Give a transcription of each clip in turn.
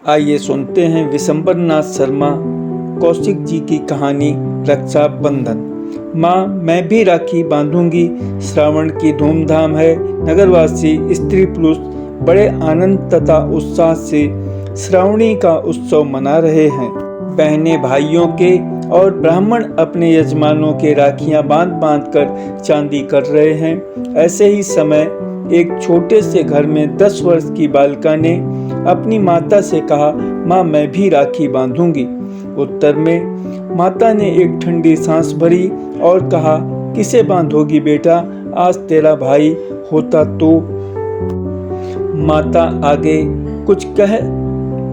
आइए सुनते हैं विशंबर नाथ शर्मा कौशिक जी की कहानी रक्षाबंधन। माँ मैं भी राखी बांधूंगी, श्रावण की धूमधाम है। नगरवासी स्त्री पुरुष बड़े आनंद तथा उत्साह से श्रावणी का उत्सव मना रहे हैं। बहनें भाइयों के और ब्राह्मण अपने यजमानों के राखियां बांध बांध कर चांदी कर रहे हैं। ऐसे ही समय एक छोटे से घर में 10 वर्ष की बालिका ने अपनी माता से कहा, माँ मैं भी राखी बांधूंगी। उत्तर में माता ने एक ठंडी सांस भरी और कहा, किसे बांधोगी बेटा, आज तेरा भाई होता तो। माता आगे कुछ कह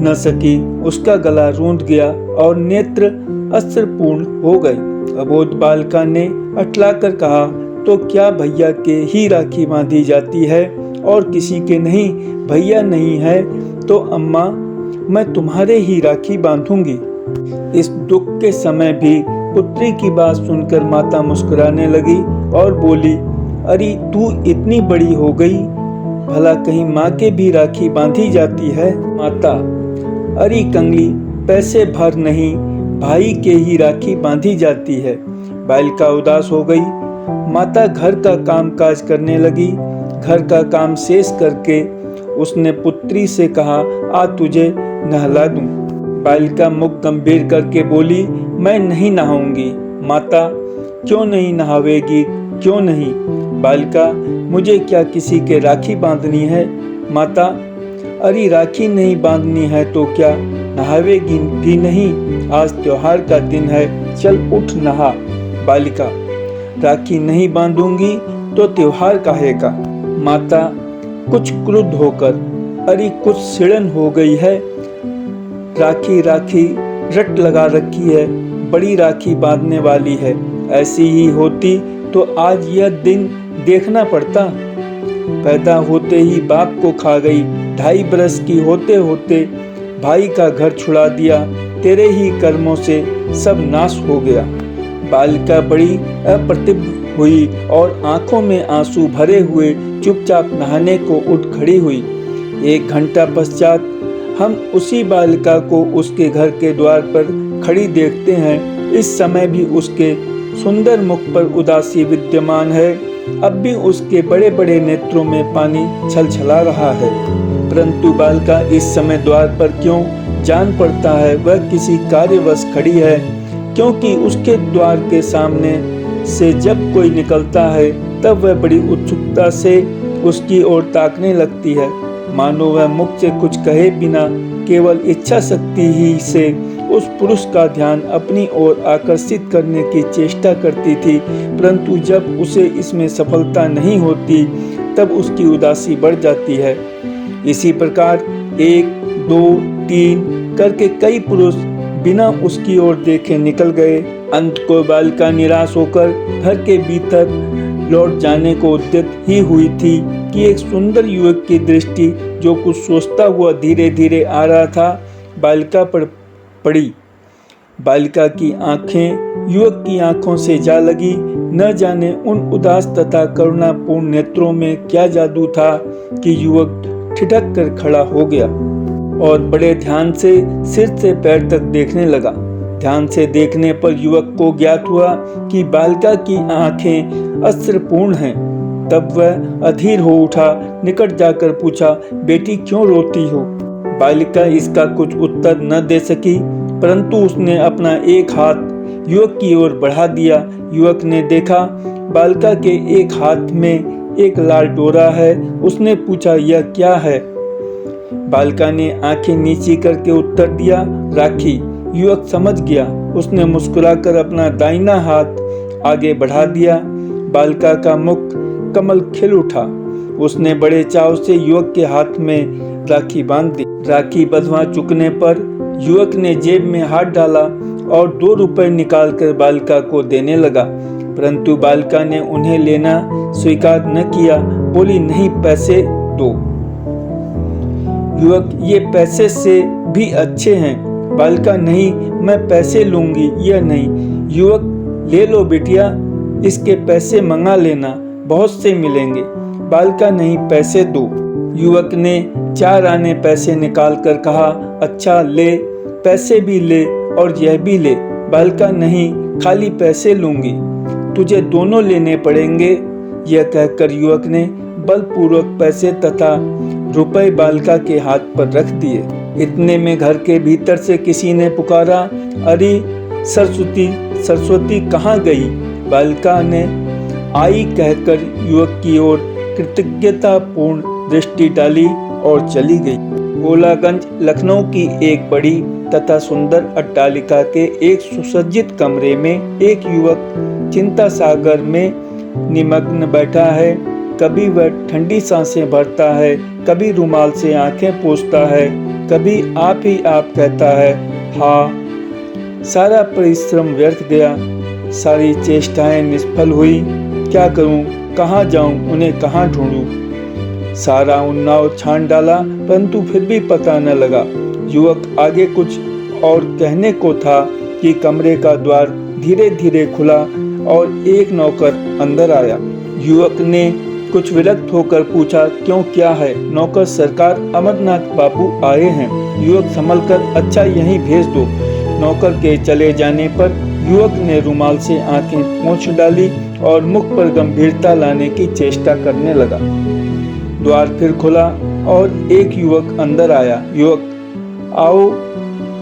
न सकी, उसका गला रूंध गया और नेत्र अश्रुपूर्ण हो गए। अबोध बालिका ने अटलाकर कहा, तो क्या भैया के ही राखी बांधी जाती है और किसी के नहीं? भैया नहीं है तो अम्मा मैं तुम्हारे ही राखी बांधूंगी। इस दुख के समय भी पुत्री की बात सुनकर माता मुस्कुराने लगी और बोली, अरे तू इतनी बड़ी हो गई, भला कहीं माँ के भी राखी बांधी जाती है? माता, अरे कंगली, पैसे भर नहीं, भाई के ही राखी बांधी जाती है। बालिका उदास हो गई। माता घर का काम काज करने लगी। घर का काम शेष करके उसने पुत्री से कहा, आ तुझे नहला दूं। बालिका मुख गंभीर करके बोली, मैं नहीं नहाऊंगी। माता, क्यों नहीं नहावेगी, क्यों नहीं? बालिका, मुझे क्या किसी के राखी बांधनी है? माता, अरे राखी नहीं बांधनी है तो क्या नहावेगी भी नहीं? आज त्योहार का दिन है, चल उठ नहा। बालिका, राखी नहीं बांधूंगी तो त्योहार काहे का? माता कुछ क्रुद्ध होकर, अरे कुछ सिड़न हो गई है, राखी राखी रट लगा रखी है, बड़ी राखी बांधने वाली है। ऐसी ही होती तो आज यह दिन देखना पड़ता। पैदा होते ही बाप को खा गई, 2.5 बरस की होते होते भाई का घर छुड़ा दिया, तेरे ही कर्मों से सब नाश हो गया। बालिका बड़ी अप्रतिभ हुई और आंखों में आंसू भरे हुए चुपचाप नहाने को उठ खड़ी हुई। 1 घंटा पश्चात हम उसी बालिका को उसके घर के द्वार पर खड़ी देखते हैं। इस समय भी उसके सुंदर मुख पर उदासी विद्यमान है। अब भी उसके बड़े बड़े नेत्रों में पानी छलछला रहा है। परंतु बालिका इस समय द्वार पर क्यों? जान पड़ता है वह किसी कार्यवश खड़ी है, क्योंकि उसके द्वार के सामने से जब कोई निकलता है तब वह बड़ी उत्सुकता से उसकी ओर ताकने लगती है, मानो वह मुख से कुछ कहे बिना केवल इच्छा शक्ति ही से उस पुरुष का ध्यान अपनी ओर आकर्षित करने की चेष्टा करती थी। परंतु जब उसे इसमें सफलता नहीं होती तब उसकी उदासी बढ़ जाती है। इसी प्रकार 1, 2, 3 करके कई पुरुष बिना उसकी ओर देखे निकल गए। अंत को बालिका निराश होकर घर के भीतर लौट जाने को उद्यत ही हुई थी कि एक सुंदर युवक की दृष्टि, जो कुछ सोचता हुआ धीरे धीरे आ रहा था, बालिका पर पड़ी। बालिका की आंखें युवक की आंखों से जा लगी। न जाने उन उदास तथा करुणापूर्ण नेत्रों में क्या जादू था कि युवक ठिठक कर खड़ा हो गया और बड़े ध्यान से सिर से पैर तक देखने लगा। ध्यान से देखने पर युवक को ज्ञात हुआ कि बालिका की आंखें अश्रुपूर्ण हैं। तब वह अधीर हो उठा, निकट जाकर पूछा, बेटी क्यों रोती हो? बालिका इसका कुछ उत्तर न दे सकी, परंतु उसने अपना एक हाथ युवक की ओर बढ़ा दिया। युवक ने देखा बालिका के एक हाथ में एक लाल डोरा है। उसने पूछा, यह क्या है? बालिका ने आंखें नीची करके उत्तर दिया, राखी। युवक समझ गया। उसने मुस्कुराकर अपना दाहिना हाथ आगे बढ़ा दिया। बालिका का मुख कमल खिल उठा। उसने बड़े चाव से युवक के हाथ में राखी बांध दी। राखी बंधवा चुकने पर युवक ने जेब में हाथ डाला और 2 रुपए निकालकर बालिका को देने लगा, परंतु बालिका ने उन्हें लेना स्वीकार न किया। बोली, नहीं, पैसे दो। युवक, ये पैसे से भी अच्छे हैं। बालिका, नहीं, मैं पैसे लूंगी, यह नहीं। युवक, ले लो बिटिया, इसके पैसे मंगा लेना, बहुत से मिलेंगे। बालिका, नहीं, पैसे दो। युवक ने 4 आने पैसे निकाल कर कहा, अच्छा ले, पैसे भी ले और यह भी ले। बालिका, नहीं, खाली पैसे लूंगी, तुझे दोनों लेने पड़ेंगे। यह कहकर युवक ने बलपूर्वक पैसे तथा रुपए बालिका के हाथ पर रख दिए। इतने में घर के भीतर से किसी ने पुकारा, अरे सरस्वती, सरस्वती कहाँ गई? बालिका ने आई कहकर युवक की ओर कृतज्ञतापूर्ण दृष्टि डाली और चली गई। गोलागंज लखनऊ की एक बड़ी तथा सुंदर अट्टालिका के एक सुसज्जित कमरे में एक युवक चिंता सागर में निमग्न बैठा है। कभी वह ठंडी सांसें भरता है, कभी रुमाल से आंखें पोंछता है, कभी आप ही आप कहता है, हाँ। सारा परिश्रम व्यर्थ गया, सारी चेष्टाएं निष्फल हुई। क्या करूं, कहाँ जाऊं, उन्हें कहाँ ढूंढूं? सारा उन्नाव छान डाला, परंतु फिर भी पता न लगा। युवक आगे कुछ और कहने को था कि कमरे का द्वार धीरे धीरे खुला और एक नौकर अंदर आया। युवक ने कुछ विरक्त होकर पूछा, क्यों, क्या है? नौकर, सरकार, अमरनाथ बाबू आए हैं। युवक संभलकर, अच्छा यहीं भेज दो। नौकर के चले जाने पर युवक ने रुमाल से आंखें पोंछ डाली और मुख पर गंभीरता लाने की चेष्टा करने लगा। द्वार फिर खुला और एक युवक अंदर आया। युवक, आओ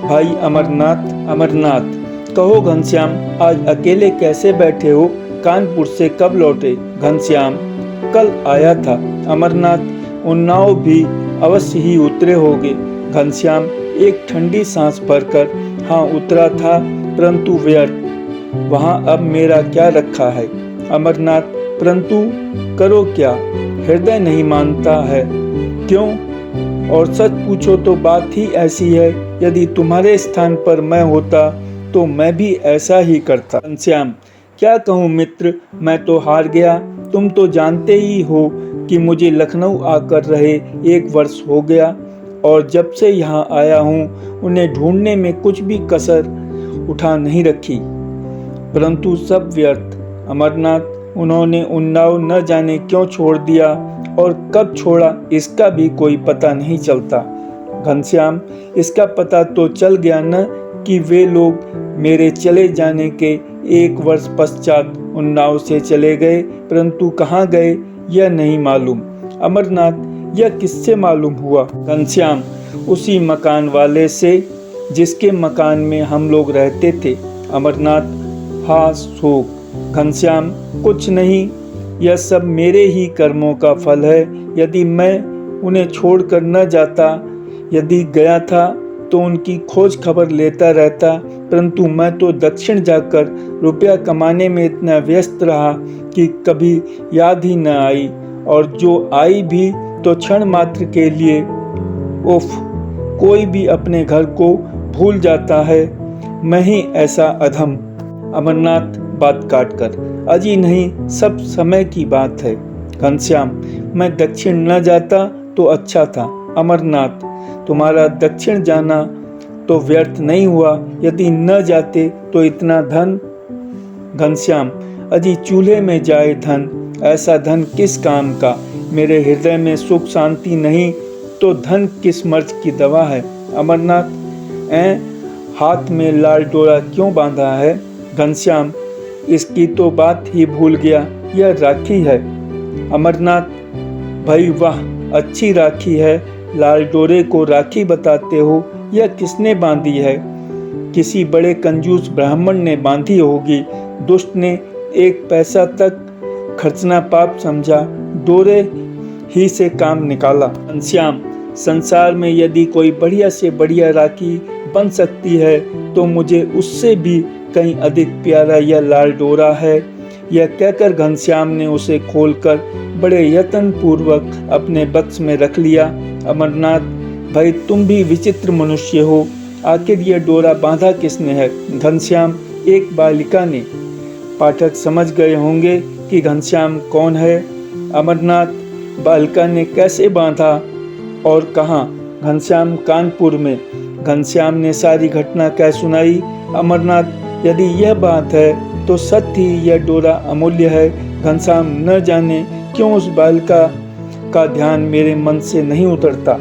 भाई अमरनाथ। अमरनाथ, कहो घनश्याम, आज अकेले कैसे बैठे हो? कानपुर से कब लौटे? घनश्याम, कल आया था। अमरनाथ, उन्नाव भी अवश्य ही उतरे होगे। घनश्याम एक ठंडी सांस भरकर, हाँ उतरा था, परंतु व्यर्थ। वहाँ अब मेरा क्या रखा है? अमरनाथ, परंतु करो क्या? हृदय नहीं मानता है। क्यों? और सच पूछो तो बात ही ऐसी है, यदि तुम्हारे स्थान पर मैं होता तो मैं भी ऐसा ही करता। घनश्याम, क्या कहूँ मित्र, मैं तो हार गया। तुम तो जानते ही हो कि मुझे लखनऊ आकर रहे 1 वर्ष हो गया और जब से यहाँ आया हूँ उन्हें ढूंढने में कुछ भी कसर उठा नहीं रखी, परंतु सब व्यर्थ। अमरनाथ, उन्होंने उन्नाव न जाने क्यों छोड़ दिया और कब छोड़ा इसका भी कोई पता नहीं चलता। घनश्याम, इसका पता तो चल गया न कि वे लोग मेरे चले जाने के 1 वर्ष पश्चात उन्नाव से चले गए, परंतु कहाँ गए यह नहीं मालूम। अमरनाथ, यह किससे मालूम हुआ? घनश्याम, उसी मकान वाले से जिसके मकान में हम लोग रहते थे। अमरनाथ, हाँ शोक। घनश्याम, कुछ नहीं, यह सब मेरे ही कर्मों का फल है। यदि मैं उन्हें छोड़कर न जाता, यदि गया था तो उनकी खोज खबर लेता रहता, परंतु मैं तो दक्षिण जाकर रुपया कमाने में इतना व्यस्त रहा कि कभी याद ही न आई, और जो आई भी तो क्षण मात्र के लिए। उफ, कोई भी अपने घर को भूल जाता है, मैं ही ऐसा अधम। अमरनाथ बात काटकर, अजी नहीं, सब समय की बात है। घनश्याम, मैं दक्षिण न जाता तो अच्छा था। अमरनाथ, तुम्हारा दक्षिण जाना तो व्यर्थ नहीं हुआ, यदि न जाते तो इतना धन। घनश्याम, अजी चूल्हे में जाए धन, ऐसा धन किस काम का? मेरे हृदय में सुख शांति नहीं तो धन किस मर्ज की दवा है? अमरनाथ, हाथ में लाल डोरा क्यों बांधा है? घनश्याम, इसकी तो बात ही भूल गया, यह राखी है। अमरनाथ, भाई वाह, अच्छी राखी है। लाल डोरे को राखी बताते हो, यह किसने बांधी है? किसी बड़े कंजूस ब्राह्मण ने बांधी होगी। दुष्ट ने 1 पैसा तक खर्चना पाप समझा, डोरे ही से काम निकाला। घनश्याम, संसार में यदि कोई बढ़िया से बढ़िया राखी बन सकती है तो मुझे उससे भी कहीं अधिक प्यारा यह लाल डोरा है। यह कहकर घनश्याम ने उसे खोलकर बड़े यत्न पूर्वक अपने बक्स में रख लिया। अमरनाथ, भाई तुम भी विचित्र मनुष्य हो, आखिर यह डोरा बांधा किसने है? घनश्याम, एक बालिका ने। पाठक समझ गए होंगे कि घनश्याम कौन है। अमरनाथ, बालिका ने कैसे बांधा और कहाँ? घनश्याम, कानपुर में। घनश्याम ने सारी घटना कह सुनाई। अमरनाथ, यदि यह बात है तो सत्य ही यह डोरा अमूल्य है। घनश्याम, न जाने क्यों उस बालिका का ध्यान मेरे मन से नहीं उतरता।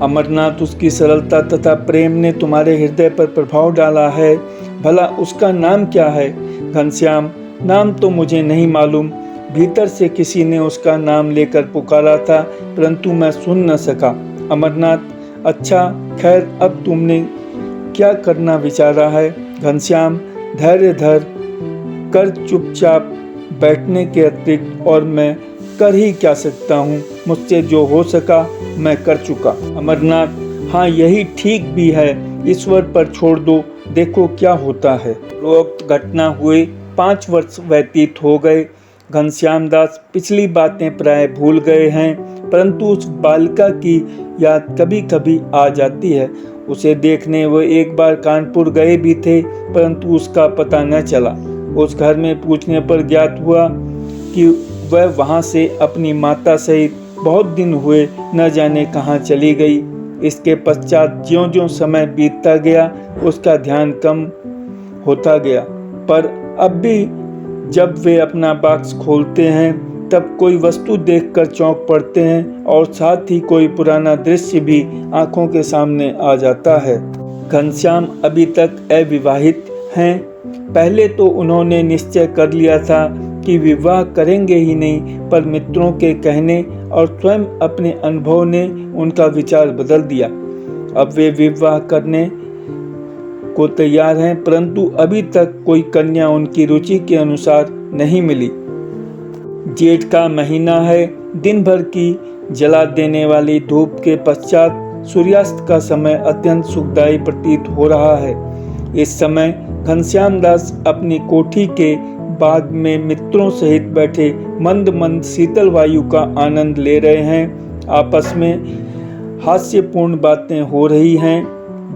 अमरनाथ, उसकी सरलता तथा प्रेम ने तुम्हारे हृदय पर प्रभाव डाला है। भला उसका नाम क्या है? घनश्याम, नाम तो मुझे नहीं मालूम। भीतर से किसी ने उसका नाम लेकर पुकारा था, परंतु मैं सुन न सका। अमरनाथ, अच्छा खैर, अब तुमने क्या करना विचारा है? घनश्याम, धैर्य धर कर चुपचाप बैठने के अतिरिक्त और मैं कर ही क्या सकता हूँ? मुझसे जो हो सका मैं कर चुका। अमरनाथ, हाँ यही ठीक भी है, ईश्वर पर छोड़ दो, देखो क्या होता है। रोक्त घटना हुए 5 वर्ष व्यतीत हो गए। घनश्याम दास पिछली बातें प्राय भूल गए हैं, परंतु उस बालिका की याद कभी कभी आ जाती है। उसे देखने वो एक बार कानपुर गए भी थे, परंतु उसका पता न चला। उस घर में पूछने पर ज्ञात हुआ कि वह वहां से अपनी माता सहित बहुत दिन हुए न जाने कहाँ चली गई। इसके पश्चात ज्यों-ज्यों समय बीतता गया, उसका ध्यान कम होता गया, पर अब भी जब वे अपना बॉक्स खोलते हैं तब कोई वस्तु देखकर चौंक पड़ते हैं और साथ ही कोई पुराना दृश्य भी आंखों के सामने आ जाता है। घनश्याम अभी तक अविवाहित हैं। पहले तो उन्होंने निश्चय कर लिया था कि विवाह करेंगे ही नहीं, पर मित्रों के कहने और स्वयं अपने अनुभव ने उनका विचार बदल दिया। अब वे विवाह करने को तैयार हैं, परंतु अभी तक कोई कन्या उनकी रुचि के अनुसार नहीं मिली। जेठ का महीना है। दिन भर की जला देने वाली धूप के पश्चात सूर्यास्त का समय अत्यंत सुखदायी प्रतीत हो रहा है। इस समय घनश्याम दास अपनी कोठी के बाग में मित्रों सहित बैठे मंद मंद शीतल वायु का आनंद ले रहे हैं। आपस में हास्यपूर्ण बातें हो रही हैं।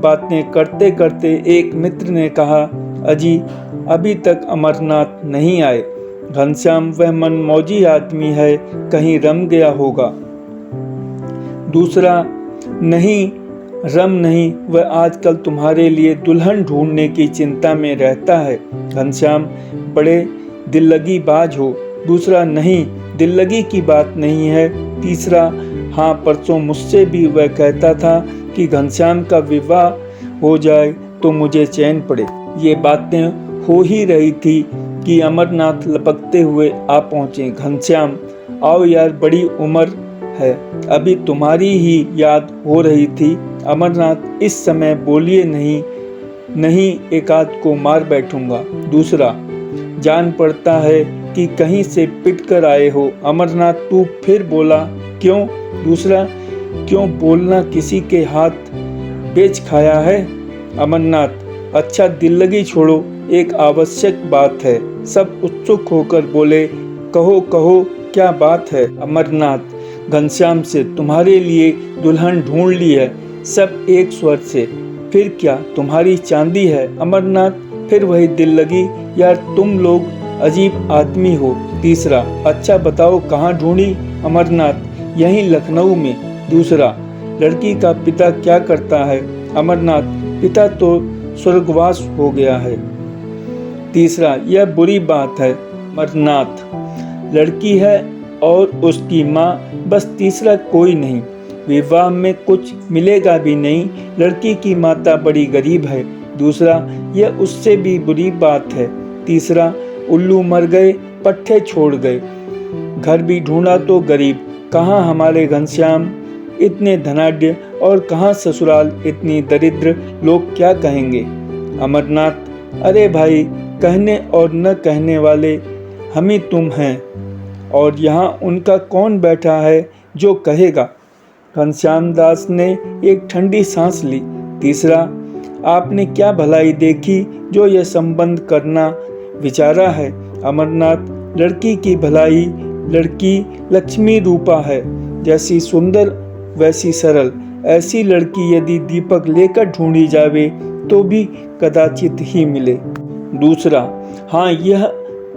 बातें करते करते एक मित्र ने कहा, अजी अभी तक अमरनाथ नहीं आए। घनश्याम, वह मनमौजी आदमी है, कहीं रम गया होगा। दूसरा, नहीं रम नहीं, वह आजकल तुम्हारे लिए दुल्हन ढूंढने की चिंता में रहता है। घनश्याम, बड़े दिल लगी बाज हो। दूसरा, नहीं दिल लगी की बात नहीं है। तीसरा, हाँ परसों मुझसे भी वह कहता था कि घनश्याम का विवाह हो जाए तो मुझे चैन पड़े। ये बातें हो ही रही थी कि अमरनाथ लपकते हुए आ पहुँचे। घनश्याम, आओ यार, बड़ी उम्र है, अभी तुम्हारी ही याद हो रही थी। अमरनाथ, इस समय बोलिए नहीं, नहीं एकाध को मार बैठूंगा। दूसरा, जान पड़ता है कि कहीं से पिट कर आए हो। अमरनाथ, तू फिर बोला क्यों? दूसरा, क्यों बोलना किसी के हाथ बेच खाया है? अमरनाथ, अच्छा दिल लगी छोड़ो, एक आवश्यक बात है। सब उत्सुक होकर बोले, कहो कहो, क्या बात है? अमरनाथ, घनश्याम से तुम्हारे लिए दुल्हन ढूंढ ली है। सब एक स्वर से, फिर क्या तुम्हारी चांदी है? अमरनाथ, फिर वही दिल लगी, यार तुम लोग अजीब आदमी हो। तीसरा, अच्छा बताओ कहाँ ढूंढी? अमरनाथ, यहीं लखनऊ में। दूसरा, लड़की का पिता क्या करता है? अमरनाथ, पिता तो स्वर्गवास हो गया है। तीसरा, यह बुरी बात है। अमरनाथ, लड़की है और उसकी माँ, बस, तीसरा कोई नहीं। विवाह में कुछ मिलेगा भी नहीं, लड़की की माता बड़ी गरीब है। दूसरा, यह उससे भी बुरी बात है। तीसरा, उल्लू मर गए, पट्टे छोड़ गए, घर भी ढूंढा तो गरीब। कहाँ हमारे घनश्याम इतने धनाढ्य और कहाँ ससुराल इतनी दरिद्र, लोग क्या कहेंगे? अमरनाथ, अरे भाई, कहने और न कहने वाले हम ही तुम हैं, और यहाँ उनका कौन बैठा है जो कहेगा? घनश्याम दास ने एक ठंडी सांस ली। तीसरा, आपने क्या भलाई देखी जो यह संबंध करना विचारा है? अमरनाथ, लड़की की भलाई, लड़की लक्ष्मी रूपा है, जैसी सुंदर वैसी सरल। ऐसी लड़की यदि दीपक लेकर ढूंढी जावे तो भी कदाचित ही मिले। दूसरा, हाँ यह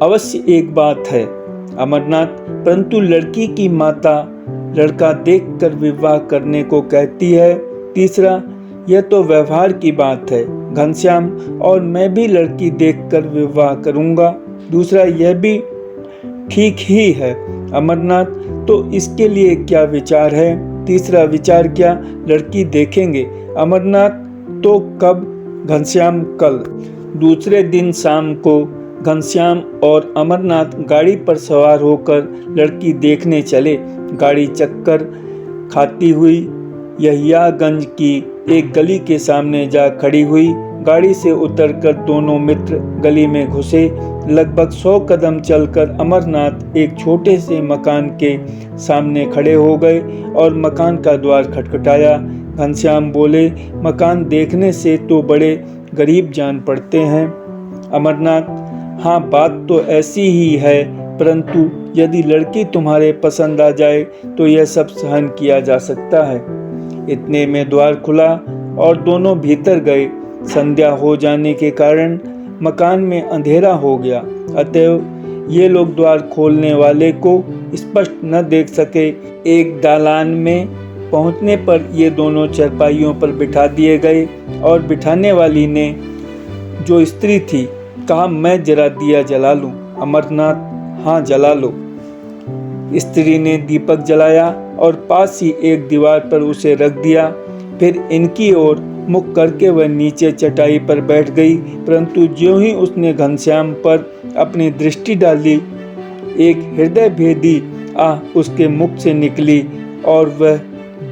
अवश्य एक बात है अमरनाथ, परंतु लड़की की माता लड़का देखकर विवाह करने को कहती है। तीसरा, यह तो व्यवहार की बात है घनश्याम, और मैं भी लड़की देखकर विवाह करूंगा। दूसरा, यह भी ठीक ही है अमरनाथ, तो इसके लिए क्या विचार है? तीसरा विचार किया, लड़की देखेंगे, अमरनाथ तो कब, घनश्याम कल। दूसरे दिन शाम को घनश्याम और अमरनाथ गाड़ी पर सवार होकर लड़की देखने चले। गाड़ी चक्कर खाती हुई यहियागंज की एक गली के सामने जा खड़ी हुई। गाड़ी से उतरकर दोनों मित्र गली में घुसे। लगभग 100 कदम चलकर अमरनाथ एक छोटे से मकान के सामने खड़े हो गए और मकान का द्वार खटखटाया। घनश्याम बोले, मकान देखने से तो बड़े गरीब जान पड़ते हैं। अमरनाथ, हाँ बात तो ऐसी ही है, परंतु यदि लड़की तुम्हारे पसंद आ जाए तो यह सब सहन किया जा सकता है। इतने में द्वार खुला और दोनों भीतर गए। संध्या हो जाने के कारण मकान में अंधेरा हो गया, अतएव ये लोग द्वार खोलने वाले को स्पष्ट न देख सके। एक दालान में पहुंचने पर ये दोनों चरपाइयों पर बिठा दिए गए और बिठाने वाली ने, जो स्त्री थी, कहा, मैं जरा दिया जला लूं। अमरनाथ, हाँ जला लो। स्त्री ने दीपक जलाया और पास ही एक दीवार पर उसे रख दिया। फिर इनकी ओर मुख करके वह नीचे चटाई पर बैठ गई, परंतु ज्यों ही उसने घनश्याम पर अपनी दृष्टि डाली, एक हृदय भेदी आह उसके मुख से निकली और वह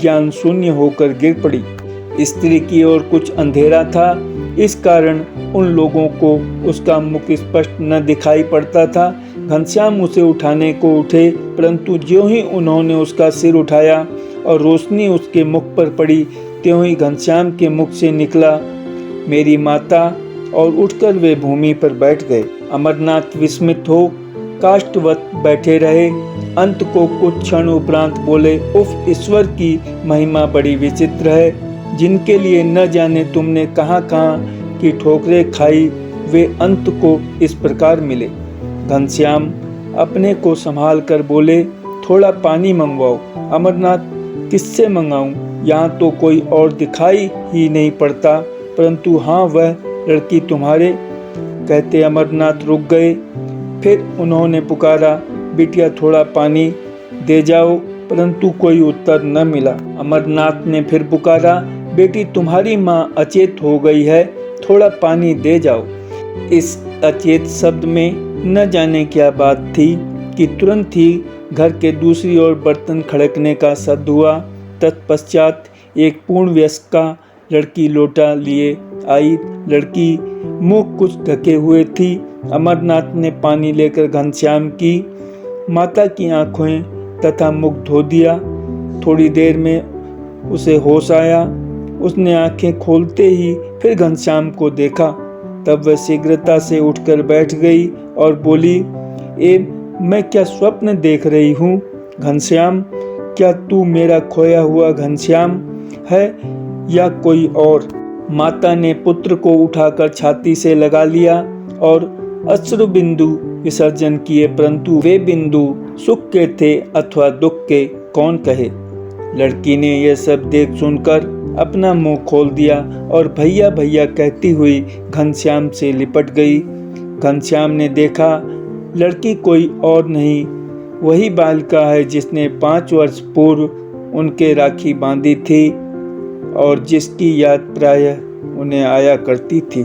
ज्ञान शून्य होकर गिर पड़ी। स्त्री की ओर कुछ अंधेरा था, इस कारण उन लोगों को उसका मुख स्पष्ट न दिखाई पड़ता था। घनश्याम उसे उठाने को उठे, परंतु ज्यों ही उन्होंने उसका सिर उठाया और रोशनी उसके मुख पर पड़ी, त्यों ही घनश्याम के मुख से निकला, मेरी माता, और उठकर वे भूमि पर बैठ गए। अमरनाथ विस्मित हो काष्ठवत बैठे रहे। अंत को कुछ क्षण उपरांत बोले, उफ, ईश्वर की महिमा बड़ी विचित्र है। जिनके लिए न जाने तुमने कहां-कहां की ठोकरें खाई, वे अंत को इस प्रकार मिले। घनश्याम अपने को संभाल कर बोले, थोड़ा पानी मंगवाओ। अमरनाथ, किससे मंगाऊं? यहाँ तो कोई और दिखाई ही नहीं पड़ता, परंतु हाँ वह लड़की तुम्हारे। कहते अमरनाथ रुक गए। फिर उन्होंने पुकारा, बिटिया थोड़ा पानी दे जाओ, परंतु कोई उत्तर न मिला। अमरनाथ ने फिर पुकारा, बेटी तुम्हारी माँ अचेत हो गई है, थोड़ा पानी दे जाओ। इस अचेत शब्द में न जाने क्या बात थी कि तुरंत ही घर के दूसरी ओर बर्तन खड़कने का शब्द हुआ। तत्पश्चात एक पूर्ण वयस्का लड़की लोटा लिए आई। लड़की मुंह कुछ ढके हुए थी। अमरनाथ ने पानी लेकर घनश्याम की माता की आंखें तथा मुख धो दिया। थोड़ी देर में उसे होश आया। उसने आंखें खोलते ही फिर घनश्याम को देखा। तब वह शीघ्रता से उठकर बैठ गई और बोली, मैं क्या स्वप्न देख रही हूँ? घनश्याम, क्या तू मेरा खोया हुआ घनश्याम है या कोई और? माता ने पुत्र को उठाकर छाती से लगा लिया और अश्रु बिंदु विसर्जन किए, परंतु वे बिंदु सुख के थे अथवा दुख के, कौन कहे। लड़की ने यह सब देख सुनकर अपना मुंह खोल दिया और भैया भैया कहती हुई घनश्याम से लिपट गई। घनश्याम ने देखा लड़की कोई और नहीं, वही बालिका है जिसने 5 वर्ष पूर्व उनके राखी बांधी थी और जिसकी याद प्रायः उन्हें आया करती थी।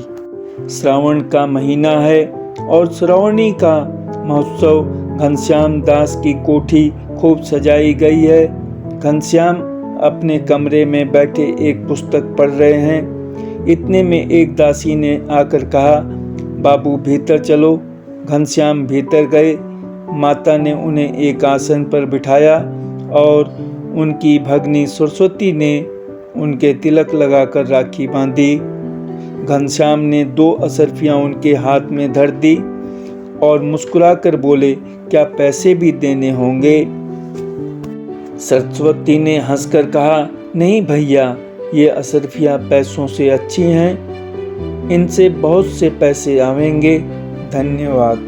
श्रावण का महीना है और श्रावणी का महोत्सव घनश्याम दास की कोठी खूब सजाई गई है। घनश्याम अपने कमरे में बैठे एक पुस्तक पढ़ रहे हैं। इतने में एक दासी ने आकर कहा, बाबू भीतर चलो। घनश्याम भीतर गए। माता ने उन्हें एक आसन पर बिठाया और उनकी भगनी सरस्वती ने उनके तिलक लगाकर राखी बांधी। घनश्याम ने 2 असरफियां उनके हाथ में धर दी और मुस्कुराकर बोले, क्या पैसे भी देने होंगे? सरस्वती ने हंसकर कहा, नहीं भैया, ये असरफियां पैसों से अच्छी हैं, इनसे बहुत से पैसे आवेंगे। धन्यवाद।